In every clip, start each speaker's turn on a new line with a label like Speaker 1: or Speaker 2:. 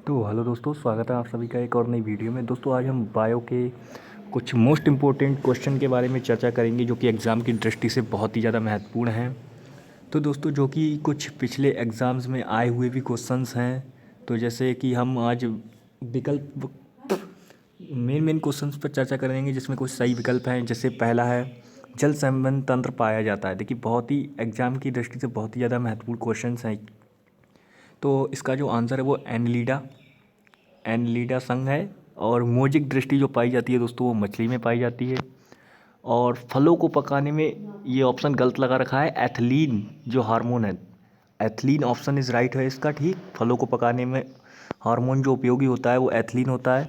Speaker 1: तो हेलो दोस्तों, स्वागत है आप सभी का एक और नई वीडियो में। दोस्तों आज हम बायो के कुछ मोस्ट इम्पोर्टेंट क्वेश्चन के बारे में चर्चा करेंगे जो कि एग्ज़ाम की दृष्टि से बहुत ही ज़्यादा महत्वपूर्ण हैं। तो दोस्तों जो कि कुछ पिछले एग्ज़ाम्स में आए हुए भी क्वेश्चंस हैं, तो जैसे कि हम आज विकल्प मेन क्वेश्चंस पर चर्चा करेंगे जिसमें कुछ सही विकल्प हैं। जैसे पहला है, जल संबंध तंत्र पाया जाता है। देखिए बहुत ही एग्ज़ाम की दृष्टि से बहुत ही ज़्यादा महत्वपूर्ण क्वेश्चंस हैं। तो इसका जो आंसर है वो एनलीडा संघ है। और मोजिक दृष्टि जो पाई जाती है दोस्तों वो मछली में पाई जाती है। और फलों को पकाने में ये ऑप्शन गलत लगा रखा है, एथिलीन जो हार्मोन है, एथिलीन ऑप्शन इज़ राइट है इसका। ठीक, फलों को पकाने में हार्मोन जो उपयोगी होता है वो एथिलीन होता है।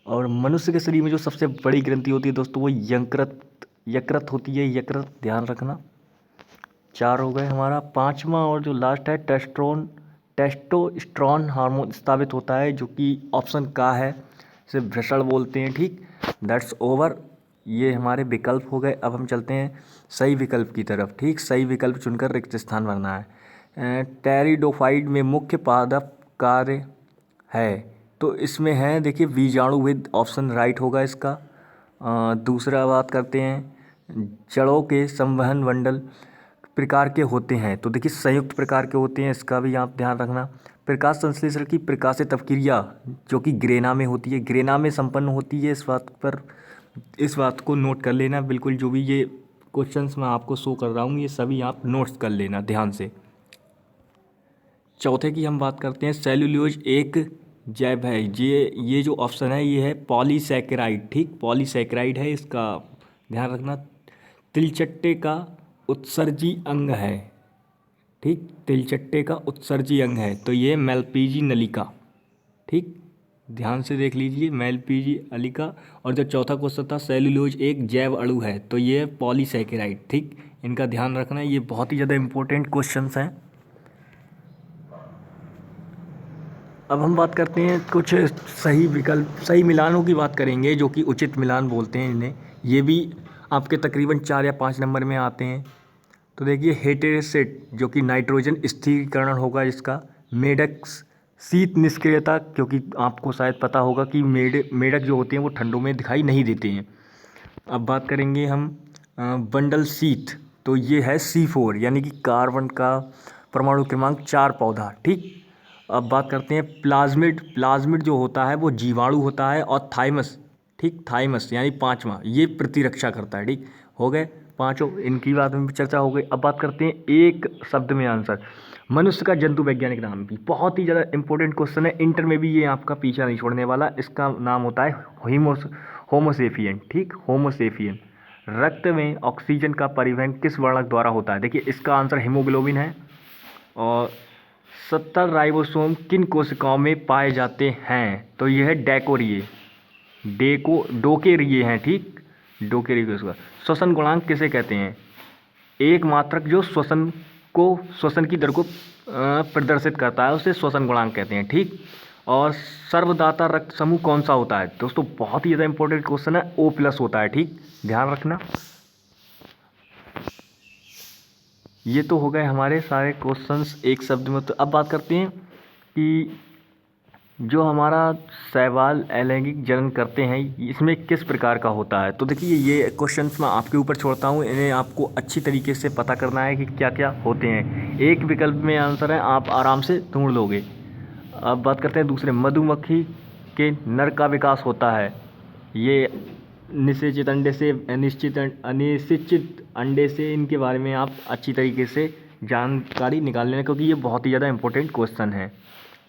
Speaker 1: और मनुष्य के शरीर में जो सबसे बड़ी ग्रंथि होती है दोस्तों वो यकृत होती है, यकृत, ध्यान रखना। 4 हो गए हमारा। पांचवा और जो लास्ट है, टेस्टोस्टेरोन हार्मोन स्थापित होता है, जो कि ऑप्शन का है, इसे भ्रषण बोलते हैं। ठीक, दैट्स ओवर। ये हमारे विकल्प हो गए। अब हम चलते हैं सही विकल्प की तरफ। ठीक, सही विकल्प चुनकर रिक्त स्थान भरना है। टेरिडोफाइट में मुख्य पादप कार्य है, तो इसमें है देखिए बीजाणुविद, ऑप्शन राइट होगा इसका। दूसरा बात करते हैं, जड़ों के संवहन मंडल प्रकार के होते हैं, तो देखिए संयुक्त प्रकार के होते हैं, इसका भी आप ध्यान रखना। प्रकाश संश्लेषण की प्रकाशित अपक्रिया जो कि ग्रेना में होती है, ग्रेना में संपन्न होती है। इस बात को नोट कर लेना बिल्कुल। जो भी ये क्वेश्चंस मैं आपको शो कर रहा हूँ ये सभी आप नोट्स कर लेना ध्यान से। चौथे की हम बात करते हैं, सेल्यूलोज एक जैव है। ये जो ऑप्शन है ये है पॉलीसैकेराइड। ठीक, पॉलीसैकेराइड है, इसका ध्यान रखना। तिलचट्टे का उत्सर्जी अंग है। ठीक, तिलचट्टे का उत्सर्जी अंग है, तो ये मेलपीजी नलिका। ठीक, ध्यान से देख लीजिए, मेलपीजी नलिका। और जो चौथा क्वेश्चन था, सेल्यूलोज एक जैव अणु है, तो ये पॉलीसैकेराइड। ठीक, इनका ध्यान रखना, ये बहुत ही ज़्यादा इंपॉर्टेंट क्वेश्चंस हैं। अब हम बात करते हैं कुछ सही विकल्प, सही मिलानों की बात करेंगे, जो कि उचित मिलान बोलते हैं इन्हें। ये भी आपके तकरीबन 4 या 5 नंबर में आते हैं। तो देखिए हेटेरोसेट जो कि नाइट्रोजन स्थिरीकरण होगा इसका। मेढक शीत निष्क्रियता, क्योंकि आपको शायद पता होगा कि मेढक जो होते हैं वो ठंडों में दिखाई नहीं देते हैं। अब बात करेंगे हम बंडल शीत, तो ये है C4 यानी कि कार्बन का परमाणु क्रमांक 4 पौधा। ठीक, अब बात करते हैं प्लाज्मिड जो होता है वो जीवाणु होता है। और थाइमस, ठीक, थाइमस यानी 5वां, ये प्रतिरक्षा करता है। ठीक, हो गए पाँचों, इनकी बात में भी चर्चा हो गई। अब बात करते हैं एक शब्द में आंसर, मनुष्य का जंतु वैज्ञानिक नाम भी बहुत ही ज़्यादा इंपॉर्टेंट क्वेश्चन है। इंटर में भी ये आपका पीछा नहीं छोड़ने वाला। इसका नाम होता है होमोसेपियन। ठीक, होमोसेपियन। रक्त में ऑक्सीजन का परिवहन किस वर्णक द्वारा होता है? देखिए इसका आंसर हीमोग्लोबिन है। और 70 राइबोसोम किन कोशिकाओं में पाए जाते हैं? तो यह है डोकेरिए हैं। ठीक, डोकेरिए कोशिका। श्वसन गुणांक किसे कहते हैं? एक मात्रक जो श्वसन की दर को प्रदर्शित करता है उसे श्वसन गुणांक कहते हैं। ठीक, और सर्वदाता रक्त समूह कौन सा होता है? दोस्तों बहुत ही ज़्यादा इंपॉर्टेंट क्वेश्चन है, O+ होता है। ठीक, ध्यान रखना। ये तो हो गए हमारे सारे क्वेश्चंस एक शब्द में। तो अब बात करते हैं कि जो हमारा शैवाल अलैंगिक जनन करते हैं इसमें किस प्रकार का होता है? तो देखिए ये क्वेश्चंस मैं आपके ऊपर छोड़ता हूँ, इन्हें आपको अच्छी तरीके से पता करना है कि क्या क्या होते हैं। एक विकल्प में आंसर है, आप आराम से ढूंढ लोगे। अब बात करते हैं दूसरे, मधुमक्खी के नर का विकास होता है। ये निषेचित अंडे से अनिषेचित अंडे से, इनके बारे में आप अच्छी तरीके से जानकारी निकाल लेना, क्योंकि ये बहुत ही ज़्यादा इंपॉर्टेंट क्वेश्चन है।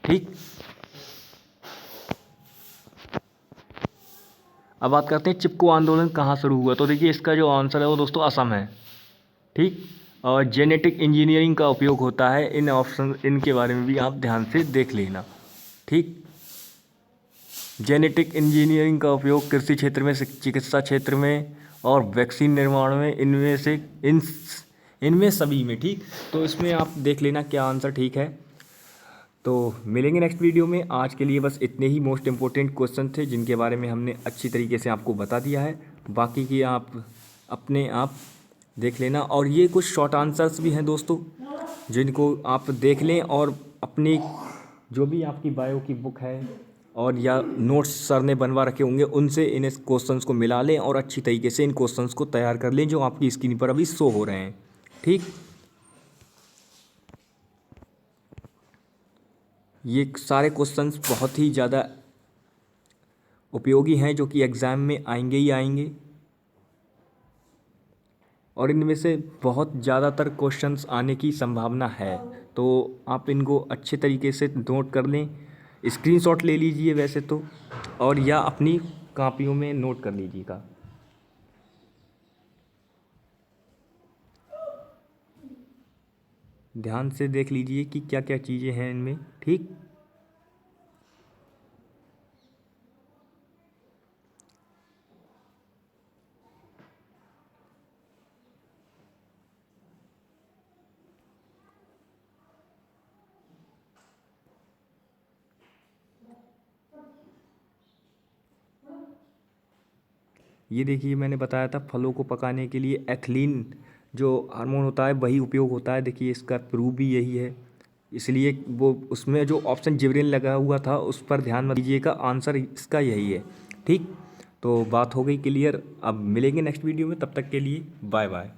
Speaker 1: ठीक, अब बात करते हैं चिपको आंदोलन कहाँ शुरू हुआ? तो देखिए इसका जो आंसर है वो दोस्तों असम है। ठीक, और जेनेटिक इंजीनियरिंग का उपयोग होता है इन ऑप्शन, इनके बारे में भी आप ध्यान से देख लेना। ठीक, जेनेटिक इंजीनियरिंग का उपयोग कृषि क्षेत्र में, चिकित्सा क्षेत्र में और वैक्सीन निर्माण में, इनमें सभी में। ठीक, तो इसमें आप देख लेना क्या आंसर ठीक है। तो मिलेंगे नेक्स्ट वीडियो में। आज के लिए बस इतने ही मोस्ट इम्पोर्टेंट क्वेश्चन थे जिनके बारे में हमने अच्छी तरीके से आपको बता दिया है। बाकी की आप अपने आप देख लेना। और ये कुछ शॉर्ट आंसर्स भी हैं दोस्तों, जिनको आप देख लें और अपनी जो भी आपकी बायो की बुक है और या नोट्स सर ने बनवा रखे होंगे उनसे इन क्वेश्चंस को मिला लें और अच्छी तरीके से इन क्वेश्चंस को तैयार कर लें जो आपकी स्क्रीन पर अभी शो हो रहे हैं। ठीक, ये सारे क्वेश्चंस बहुत ही ज़्यादा उपयोगी हैं जो कि एग्ज़ाम में आएंगे ही आएंगे और इनमें से बहुत ज़्यादातर क्वेश्चंस आने की संभावना है। तो आप इनको अच्छे तरीके से नोट कर लें, स्क्रीनशॉट ले लीजिए वैसे तो, और या अपनी कॉपियों में नोट कर लीजिएगा। ध्यान से देख लीजिए कि क्या क्या चीज़ें हैं इनमें। ठीक, ये देखिए मैंने बताया था फलों को पकाने के लिए एथिलीन जो हार्मोन होता है वही उपयोग होता है। देखिए इसका प्रूफ भी यही है, इसलिए वो उसमें जो ऑप्शन जिबरेल लगा हुआ था उस पर ध्यान मत दीजिएगा, आंसर इसका यही है। ठीक, तो बात हो गई क्लियर। अब मिलेंगे नेक्स्ट वीडियो में, तब तक के लिए बाय बाय।